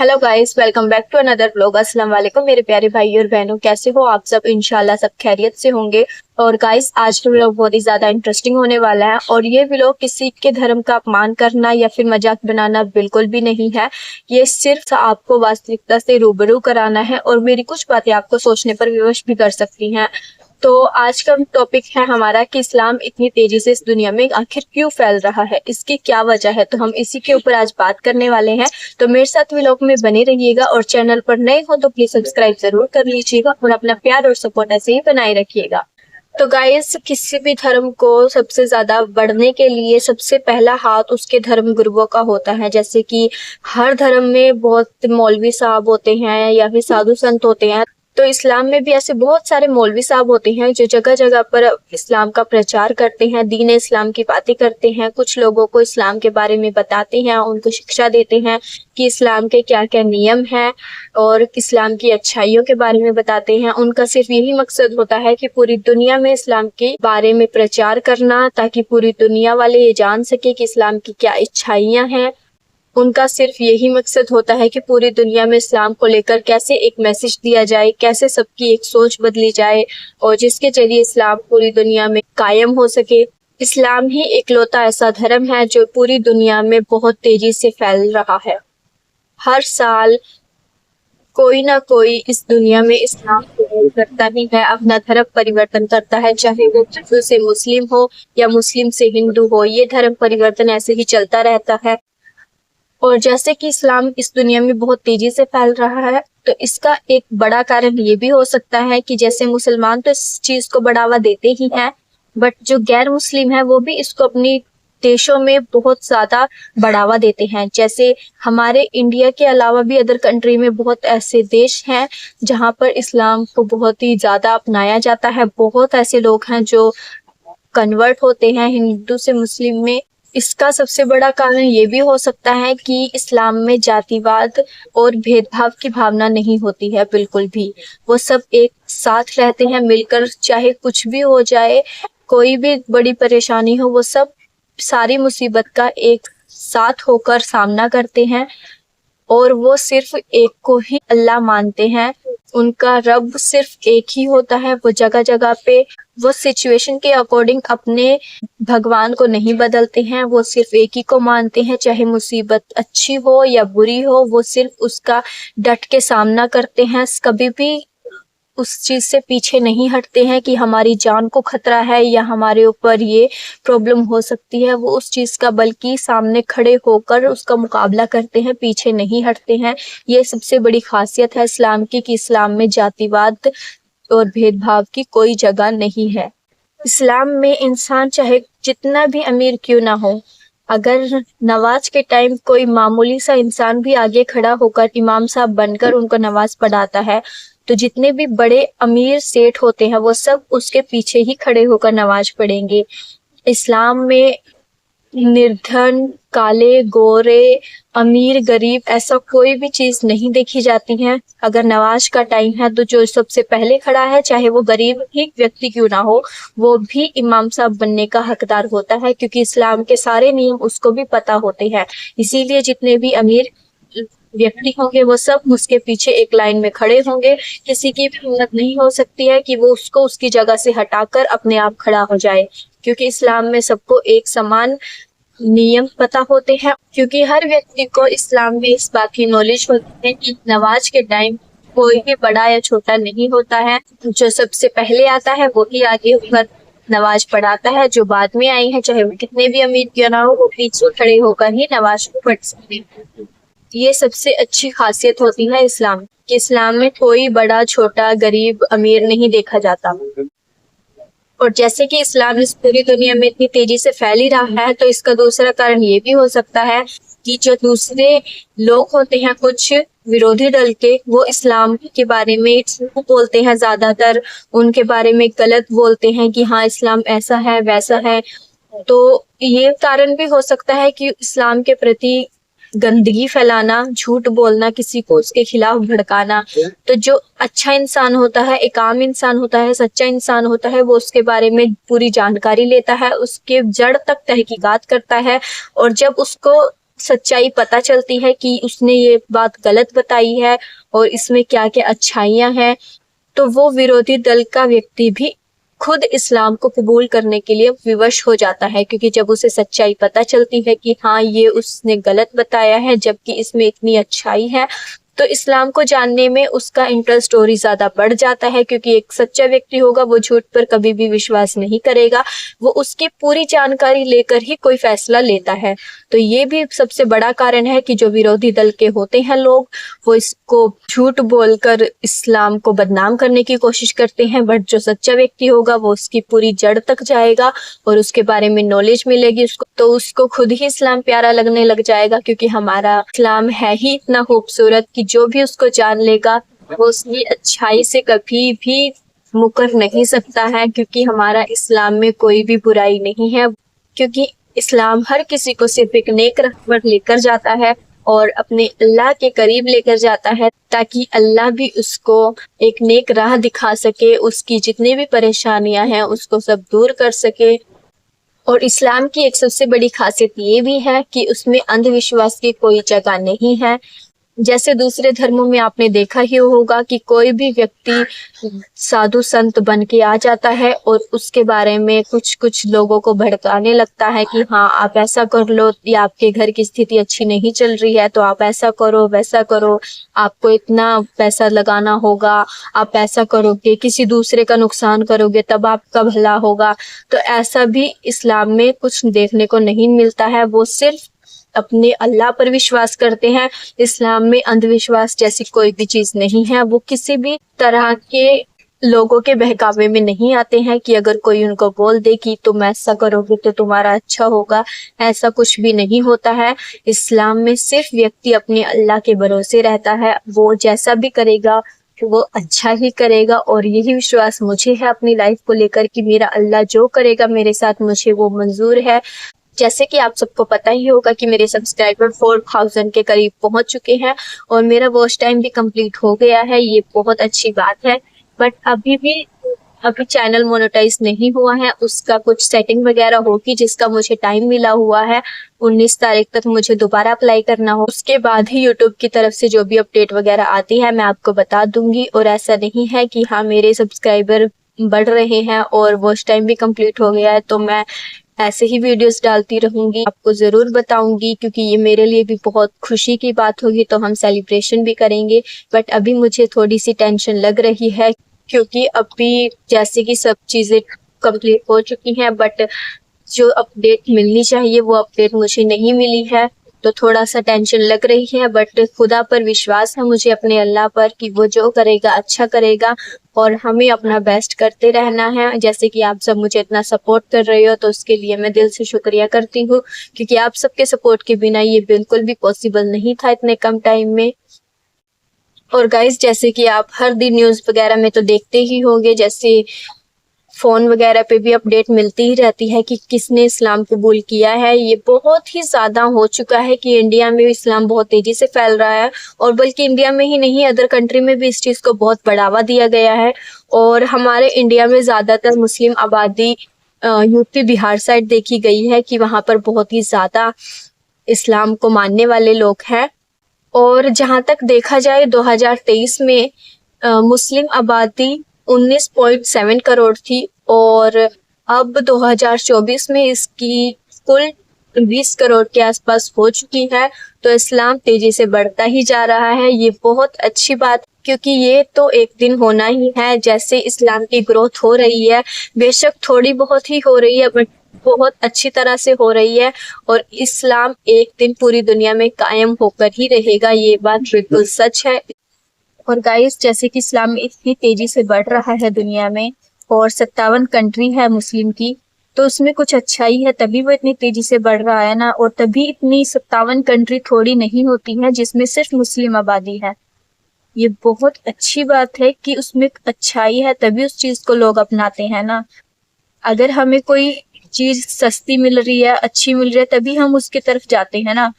Hello guys, welcome back to another vlog. अस्सलाम वालेकुम मेरे प्यारे भाई और बहनों, कैसे हो आप सब? इंशाल्लाह सब खैरियत से होंगे। और गाइस, आज का व्लॉग बहुत ही ज्यादा इंटरेस्टिंग होने वाला है। और ये व्लॉग किसी के धर्म का अपमान करना या फिर मजाक बनाना बिल्कुल भी नहीं है। ये सिर्फ आपको वास्तविकता से रूबरू कराना है और मेरी कुछ बातें आपको सोचने पर विवश भी कर सकती हैं। तो आज का टॉपिक है हमारा कि इस्लाम इतनी तेजी से इस दुनिया में आखिर क्यों फैल रहा है, इसकी क्या वजह है। तो हम इसी के ऊपर आज बात करने वाले हैं। तो मेरे साथ व्लॉग में बने रहिएगा और चैनल पर नए हो तो प्लीज सब्सक्राइब जरूर कर लीजिएगा और अपना प्यार और सपोर्ट ऐसे ही बनाए रखिएगा। तो गाइस, किसी भी धर्म को सबसे ज्यादा बढ़ने के लिए सबसे पहला हाथ उसके धर्म गुरुओं का होता है। जैसे कि हर धर्म में बहुत मौलवी साहब होते हैं या फिर साधु संत होते हैं, तो इस्लाम में भी ऐसे बहुत सारे मौलवी साहब होते हैं जो जगह जगह पर इस्लाम का प्रचार करते हैं, दीन इस्लाम की बातें करते हैं, कुछ लोगों को इस्लाम के बारे में बताते हैं, उनको शिक्षा देते हैं कि इस्लाम के क्या क्या नियम हैं और इस्लाम की अच्छाइयों के बारे में बताते हैं। उनका सिर्फ यही मकसद होता है कि पूरी दुनिया में इस्लाम के बारे में प्रचार करना, ताकि पूरी दुनिया वाले ये जान सके कि इस्लाम की क्या अच्छाइयाँ हैं। उनका सिर्फ यही मकसद होता है कि पूरी दुनिया में इस्लाम को लेकर कैसे एक मैसेज दिया जाए, कैसे सबकी एक सोच बदली जाए और जिसके जरिए इस्लाम पूरी दुनिया में कायम हो सके। इस्लाम ही इकलौता ऐसा धर्म है जो पूरी दुनिया में बहुत तेजी से फैल रहा है। हर साल कोई ना कोई इस दुनिया में इस्लाम कबूल करता ही है, अपना धर्म परिवर्तन करता है, चाहे वो हिंदू से मुस्लिम हो या मुस्लिम से हिंदू हो। ये धर्म परिवर्तन ऐसे ही चलता रहता है। और जैसे कि इस्लाम इस दुनिया में बहुत तेजी से फैल रहा है, तो इसका एक बड़ा कारण ये भी हो सकता है कि जैसे मुसलमान तो इस चीज को बढ़ावा देते ही हैं, बट जो गैर मुस्लिम है वो भी इसको अपनी देशों में बहुत ज्यादा बढ़ावा देते हैं। जैसे हमारे इंडिया के अलावा भी अदर कंट्री में बहुत ऐसे देश हैं जहाँ पर इस्लाम को बहुत ही ज्यादा अपनाया जाता है। बहुत ऐसे लोग हैं जो कन्वर्ट होते हैं हिंदू से मुस्लिम में। इसका सबसे बड़ा कारण ये भी हो सकता है कि इस्लाम में जातिवाद और भेदभाव की भावना नहीं होती है बिल्कुल भी। वो सब एक साथ रहते हैं मिलकर, चाहे कुछ भी हो जाए, कोई भी बड़ी परेशानी हो, वो सब सारी मुसीबत का एक साथ होकर सामना करते हैं। और वो सिर्फ एक को ही अल्लाह मानते हैं। उनका रब सिर्फ एक ही होता है। वो जगह जगह पे वो सिचुएशन के अकॉर्डिंग अपने भगवान को नहीं बदलते हैं। वो सिर्फ एक ही को मानते हैं, चाहे मुसीबत अच्छी हो या बुरी हो, वो सिर्फ उसका डट के सामना करते हैं। कभी भी उस चीज से पीछे नहीं हटते हैं कि हमारी जान को खतरा है या हमारे ऊपर ये प्रॉब्लम हो सकती है। वो उस चीज का बल्कि सामने खड़े होकर उसका मुकाबला करते हैं, पीछे नहीं हटते हैं। ये सबसे बड़ी खासियत है इस्लाम की कि इस्लाम में जातिवाद और भेदभाव की कोई जगह नहीं है। इस्लाम में इंसान चाहे जितना भी अमीर क्यों ना हो, अगर नमाज के टाइम कोई मामूली सा इंसान भी आगे खड़ा होकर इमाम साहब बनकर उनको नमाज पढ़ाता है, तो जितने भी बड़े अमीर सेठ होते हैं वो सब उसके पीछे ही खड़े होकर नमाज पढ़ेंगे। इस्लाम में निर्धन, काले, गोरे, अमीर, गरीब ऐसा कोई भी चीज नहीं देखी जाती है। अगर नमाज का टाइम है तो जो सबसे पहले खड़ा है, चाहे वो गरीब ही व्यक्ति क्यों ना हो, वो भी इमाम साहब बनने का हकदार होता है, क्योंकि इस्लाम के सारे नियम उसको भी पता होते हैं। इसीलिए जितने भी अमीर व्यक्ति होंगे वो सब उसके पीछे एक लाइन में खड़े होंगे। किसी की भी हिम्मत नहीं हो सकती है कि वो उसको उसकी जगह से हटाकर अपने आप खड़ा हो जाए, क्योंकि इस्लाम में सबको एक समान नियम पता होते हैं। क्योंकि हर व्यक्ति को इस्लाम में इस बात की नॉलेज होती है कि नमाज के टाइम कोई भी बड़ा या छोटा नहीं होता है। जो सबसे पहले आता है वो ही आगे होकर नमाज पढ़ाता है। जो बाद में आई है, चाहे वो कितने भी अमीर क्यों ना हो, वो पीछे खड़े होकर ही नमाज को पढ़ सकते हैं। ये सबसे अच्छी खासियत होती है इस्लाम कि इस्लाम में कोई बड़ा छोटा, गरीब, अमीर नहीं देखा जाता। और जैसे कि इस्लाम इस पूरी दुनिया में इतनी तेजी से फैल ही रहा है, तो इसका दूसरा कारण ये भी हो सकता है कि जो दूसरे लोग होते हैं, कुछ विरोधी दल के, वो इस्लाम के बारे में बोलते हैं, ज्यादातर उनके बारे में गलत बोलते हैं कि हाँ इस्लाम ऐसा है वैसा है। तो ये कारण भी हो सकता है कि इस्लाम के प्रति गंदगी फैलाना, झूठ बोलना, किसी को उसके खिलाफ भड़काना। तो जो अच्छा इंसान होता है, एक आम इंसान होता है, सच्चा इंसान होता है, वो उसके बारे में पूरी जानकारी लेता है, उसके जड़ तक तहकीकात करता है, और जब उसको सच्चाई पता चलती है कि उसने ये बात गलत बताई है और इसमें क्या क्या अच्छाइयाँ हैं, तो वो विरोधी दल का व्यक्ति भी खुद इस्लाम को कबूल करने के लिए विवश हो जाता है, क्योंकि जब उसे सच्चाई पता चलती है कि हाँ ये उसने गलत बताया है जबकि इसमें इतनी अच्छाई है, तो इस्लाम को जानने में उसका इंटरेस्ट और ही ज्यादा बढ़ जाता है। क्योंकि एक सच्चा व्यक्ति होगा वो झूठ पर कभी भी विश्वास नहीं करेगा, वो उसकी पूरी जानकारी लेकर ही कोई फैसला लेता है। तो ये भी सबसे बड़ा कारण है कि जो विरोधी दल के होते हैं लोग, वो इसको झूठ बोलकर इस्लाम को बदनाम करने की कोशिश करते हैं, बट जो सच्चा व्यक्ति होगा वो उसकी पूरी जड़ तक जाएगा और उसके बारे में नॉलेज मिलेगी उसको, तो उसको खुद ही इस्लाम प्यारा लगने लग जाएगा। क्योंकि हमारा इस्लाम है ही इतना खूबसूरत कि जो भी उसको जान लेगा वो उसकी अच्छाई से कभी भी मुकर नहीं सकता है, क्योंकि हमारा इस्लाम में कोई भी बुराई नहीं है। क्योंकि इस्लाम हर किसी को सिर्फ एक नेक राह पर लेकर जाता है और अपने अल्लाह के करीब लेकर जाता है, ताकि अल्लाह भी उसको एक नेक राह दिखा सके, उसकी जितनी भी परेशानियां हैं उसको सब दूर कर सके। और इस्लाम की एक सबसे बड़ी खासियत ये भी है कि उसमें अंधविश्वास की कोई जगह नहीं है। जैसे दूसरे धर्मों में आपने देखा ही होगा कि कोई भी व्यक्ति साधु संत बन के आ जाता है और उसके बारे में कुछ कुछ लोगों को भड़काने लगता है कि हाँ आप ऐसा कर लो, या आपके घर की स्थिति अच्छी नहीं चल रही है तो आप ऐसा करो वैसा करो, आपको इतना पैसा लगाना होगा, आप ऐसा करोगे किसी दूसरे का नुकसान करोगे तब आपका भला होगा। तो ऐसा भी इस्लाम में कुछ देखने को नहीं मिलता है। वो सिर्फ अपने अल्लाह पर विश्वास करते हैं। इस्लाम में अंधविश्वास जैसी कोई भी चीज नहीं है। वो किसी भी तरह के लोगों के बहकावे में नहीं आते हैं कि अगर कोई उनको बोल दे कि तुम ऐसा करोगे तो तुम्हारा अच्छा होगा, ऐसा कुछ भी नहीं होता है। इस्लाम में सिर्फ व्यक्ति अपने अल्लाह के भरोसे रहता है, वो जैसा भी करेगा वो अच्छा ही करेगा। और यही विश्वास मुझे है अपनी लाइफ को लेकर कि मेरा अल्लाह जो करेगा मेरे साथ मुझे वो मंजूर है। जैसे कि आप सबको पता ही होगा कि मेरे सब्सक्राइबर 4000 के करीब पहुंच चुके हैं और मेरा वॉच टाइम भी कंप्लीट हो गया है, ये बहुत अच्छी बात है। बट अभी चैनल मोनेटाइज नहीं हुआ है, उसका कुछ सेटिंग वगैरह होगी जिसका मुझे टाइम मिला हुआ है। 19 तारीख तक मुझे दोबारा अप्लाई करना हो, उसके बाद ही यूट्यूब की तरफ से जो भी अपडेट वगैरह आती है मैं आपको बता दूंगी। और ऐसा नहीं है कि हाँ मेरे सब्सक्राइबर बढ़ रहे हैं और वॉच टाइम भी कंप्लीट हो गया है तो मैं ऐसे ही वीडियोस डालती रहूंगी, आपको जरूर बताऊंगी, क्योंकि ये मेरे लिए भी बहुत खुशी की बात होगी तो हम सेलिब्रेशन भी करेंगे। बट अभी मुझे थोड़ी सी टेंशन लग रही है क्योंकि अभी जैसे कि सब चीजें कंप्लीट हो चुकी हैं बट जो अपडेट मिलनी चाहिए वो अपडेट मुझे नहीं मिली है, तो थोड़ा सा टेंशन लग रही है। बट खुदा पर विश्वास है मुझे, अपने अल्लाह पर, कि वो जो करेगा अच्छा करेगा और हमें अपना बेस्ट करते रहना है। जैसे कि आप सब मुझे इतना सपोर्ट कर रहे हो तो उसके लिए मैं दिल से शुक्रिया करती हूँ, क्योंकि आप सबके सपोर्ट के बिना ये बिल्कुल भी पॉसिबल नहीं था इतने कम टाइम में। और गाइस जैसे कि आप हर दिन न्यूज़ वगैरह में तो देखते ही होंगे, जैसे फोन वगैरह पे भी अपडेट मिलती ही रहती है कि किसने इस्लाम कबूल किया है। ये बहुत ही ज्यादा हो चुका है कि इंडिया में इस्लाम बहुत तेजी से फैल रहा है, और बल्कि इंडिया में ही नहीं अदर कंट्री में भी इस चीज को बहुत बढ़ावा दिया गया है। और हमारे इंडिया में ज्यादातर मुस्लिम आबादी यूपी बिहार साइड देखी गई है कि वहां पर बहुत ही ज्यादा इस्लाम को मानने वाले लोग हैं। और जहां तक देखा जाए 2023 में मुस्लिम आबादी 19.7 करोड़ थी और अब 2024 में इसकी कुल 20 करोड़ के आसपास हो चुकी है। तो इस्लाम तेजी से बढ़ता ही जा रहा है, ये बहुत अच्छी बात, क्योंकि ये तो एक दिन होना ही है। जैसे इस्लाम की ग्रोथ हो रही है, बेशक थोड़ी बहुत ही हो रही है बट बहुत अच्छी तरह से हो रही है, और इस्लाम एक दिन पूरी दुनिया में कायम होकर ही रहेगा, ये बात बिल्कुल सच है। और गाइस जैसे कि इस्लाम इतनी तेजी से बढ़ रहा है दुनिया में और 57 कंट्री है मुस्लिम की, तो उसमें कुछ अच्छाई है तभी वो इतनी तेजी से बढ़ रहा है ना। और तभी इतनी 57 कंट्री थोड़ी नहीं होती है जिसमें सिर्फ मुस्लिम आबादी है। ये बहुत अच्छी बात है कि उसमें अच्छाई है तभी उस चीज को लोग अपनाते हैं ना। अगर हमें कोई चीज सस्ती मिल रही है, अच्छी मिल रही है, तभी हम उसकी तरफ जाते हैं ना,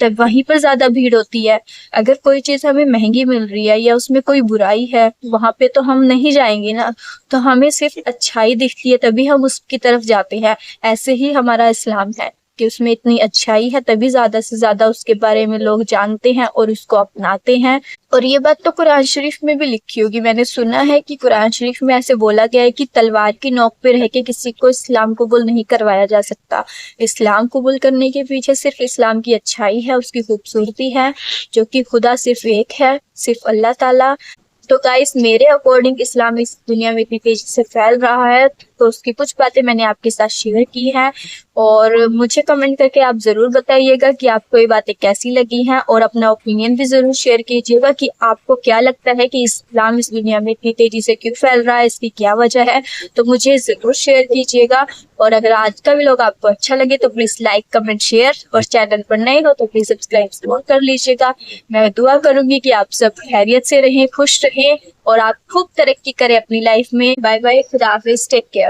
तब वहीं पर ज्यादा भीड़ होती है। अगर कोई चीज हमें महंगी मिल रही है या उसमें कोई बुराई है, वहां पे तो हम नहीं जाएंगे ना। तो हमें सिर्फ अच्छाई दिखती है तभी हम उसकी तरफ जाते हैं। ऐसे ही हमारा इस्लाम है, कि उसमें इतनी अच्छाई है, तभी ज़्यादा से ज़्यादा उसके बारे में लोग जानते हैं और उसको अपनाते हैं। और ये बात तो कुरान शरीफ में भी लिखी होगी, मैंने सुना है कि कुरान शरीफ में ऐसे बोला गया है कि तलवार की नोक पे रह के किसी को इस्लाम कबूल नहीं करवाया जा सकता। इस्लाम कबूल करने के पीछे सिर्फ इस्लाम की अच्छाई है, उसकी खूबसूरती है, जो कि खुदा सिर्फ एक है, सिर्फ अल्लाह ताला। तो गाइस मेरे अकॉर्डिंग इस्लाम इस दुनिया में इतनी तेजी से फैल रहा है, तो उसकी कुछ बातें मैंने आपके साथ शेयर की हैं। और मुझे कमेंट करके आप ज़रूर बताइएगा कि आपको ये बातें कैसी लगी हैं, और अपना ओपिनियन भी ज़रूर शेयर कीजिएगा कि आपको क्या लगता है कि इस्लाम इस दुनिया में इतनी तेजी से क्यों फैल रहा है, इसकी क्या वजह है। तो मुझे ज़रूर शेयर कीजिएगा। और अगर आज का व्लॉग आपको अच्छा लगे तो प्लीज़ लाइक, कमेंट, शेयर, और चैनल पर नए हो तो प्लीज़ सब्सक्राइब जरूर कर लीजिएगा। मैं दुआ करूंगी कि आप सब खैरियत से रहें, खुश रहें, और आप खूब तरक्की करें अपनी लाइफ में। बाय बाय, खुदा हाफिज़, टेक केयर।